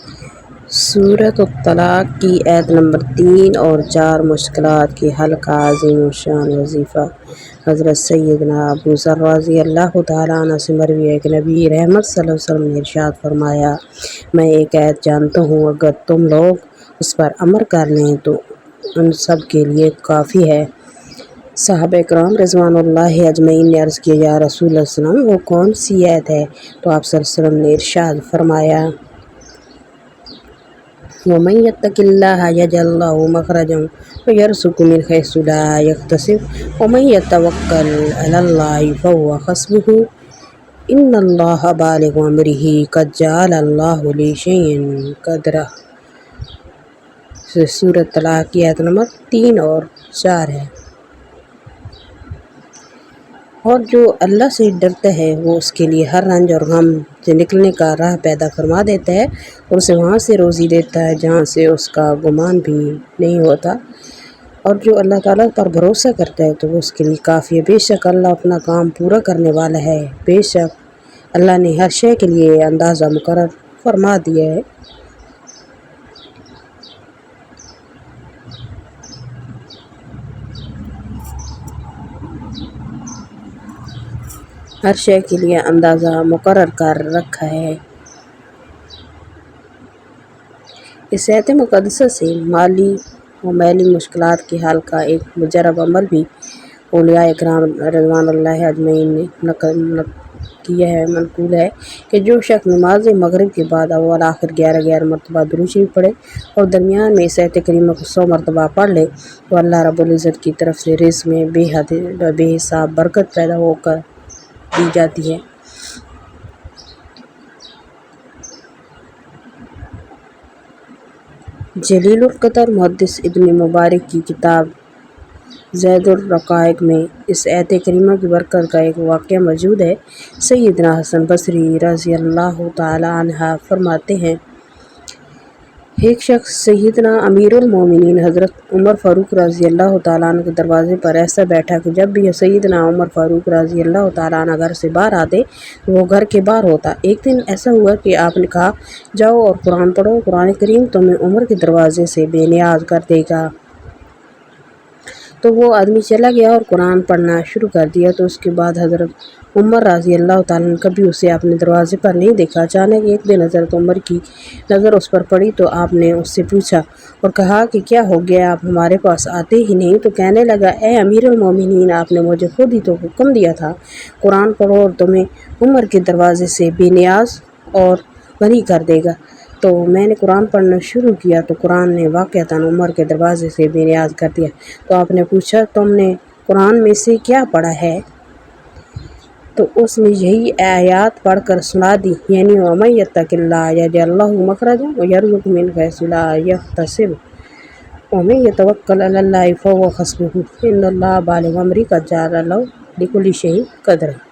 سورۃ الطلاق کی آیت نمبر 3 اور 4 مشکلات کے حل کا عظیم الشان وظیفہ۔ حضرت سیدنا ابو ذر رضی اللہ تعالیٰ عنہ سے مروی ہے کہ نبی رحمت صلی اللہ علیہ وسلم نے ارشاد فرمایا، میں ایک آیت جانتا ہوں، اگر تم لوگ اس پر عمل کر لیں تو ان سب کے لیے کافی ہے۔ صحابہ کرام رضوان اللہ اجمعین نے عرض کیا، یا رسول اللہ صلی اللہ علیہ وسلم، وہ کون سی آیت ہے؟ تو آپ صلی اللہ علیہ وسلم نے ارشاد فرمایا، وَمَن يَتَّقِ اللَّهَ يَجْعَل لَّهُ مَخْرَجًا وَيَرْزُقْهُ مِنْ حَيْثُ لَا يَحْتَسِبُ وَمَن يَتَوَكَّلْ عَلَى اللَّهِ فَهُوَ حَسْبُهُ إِنَّ اللَّهَ بَالِغُ أَمْرِهِ قَدْ جَعَلَ اللَّهُ لِكُلِّ شَيْءٍ قَدْرًا۔ سورۃ طلاق کی آیت نمبر 3 اور 4 ہے۔ اور جو اللہ سے ڈرتا ہے وہ اس کے لیے ہر رنج اور غم سے نکلنے کا راہ پیدا فرما دیتا ہے اور اسے وہاں سے روزی دیتا ہے جہاں سے اس کا گمان بھی نہیں ہوتا، اور جو اللہ تعالیٰ پر بھروسہ کرتا ہے تو وہ اس کے لیے کافی ہے۔ بے شک اللہ اپنا کام پورا کرنے والا ہے، بے شک اللہ نے ہر شے کے لیے اندازہ مقرر فرما دیا ہے۔ ہر شے کے لیے اندازہ مقرر کر رکھا ہے۔ اس آیت مقدسہ سے مالی و مالی مشکلات کے حل کا ایک مجرب عمل بھی اولیاء کرام رضوان اللہ اجمعین نے منقول ہے کہ جو شخص نماز مغرب کے بعد اول آخر 11 مرتبہ درود شریف پڑھے اور درمیان میں اس آیت کریمہ کو 100 مرتبہ پڑھ لے تو اللہ رب العزت کی طرف سے رزق میں بے حساب برکت پیدا ہو کر دی جاتی ہے۔ جلیل القدر محدث ابن مبارک کی کتاب زید الرقائق میں اس آیت کریمہ کی برکت کا ایک واقعہ موجود ہے۔ سیدنا حسن بصری رضی اللہ تعالیٰ عنہ فرماتے ہیں، ایک شخص سیدنا امیر المومنین حضرت عمر فاروق رضی اللہ تعالیٰ عنہ کے دروازے پر ایسا بیٹھا کہ جب بھی سیدنا عمر فاروق رضی اللہ تعالیٰ عنہ گھر سے باہر آتے تو وہ گھر کے باہر ہوتا۔ ایک دن ایسا ہوا کہ آپ نے کہا، جاؤ اور قرآن پڑھو، قرآن کریم تمہیں عمر کے دروازے سے بے نیاز کر دے گا۔ تو وہ آدمی چلا گیا اور قرآن پڑھنا شروع کر دیا۔ تو اس کے بعد حضرت عمر رضی اللہ تعالیٰ نے کبھی اسے اپنے دروازے پر نہیں دیکھا۔ اچانک ایک دن حضرت عمر کی نظر اس پر پڑی تو آپ نے اس سے پوچھا اور کہا کہ کیا ہو گیا، آپ ہمارے پاس آتے ہی نہیں؟ تو کہنے لگا، اے امیر المومنین، آپ نے مجھے خود ہی تو حکم دیا تھا قرآن پڑھو اور تمہیں عمر کے دروازے سے بے نیاز اور غنی کر دے گا۔ تو میں نے قرآن پڑھنا شروع کیا تو قرآن نے واقعتاً عمر کے دروازے سے بے نیاز کر دیا۔ تو آپ نے پوچھا، تم نے قرآن میں سے کیا پڑھا ہے؟ تو اس نے یہی آیات پڑھ کر سنا دی، یعنی وَمَن يَتَّقِ اللَّهَ يَجْعَل لَّهُ مَخْرَجًا وَيَرْزُقْهُ مِنْ حَيْثُ لَا يَحْتَسِبُ وَمَن يَتَوَكَّلْ عَلَى اللَّهِ فَهُوَ حَسْبُهُ إِنَّ اللَّهَ بَالِغُ أَمْرِهِ قَدْ جَعَلَ اللَّهُ لِكُلِّ شَيْءٍ قَدْرًا۔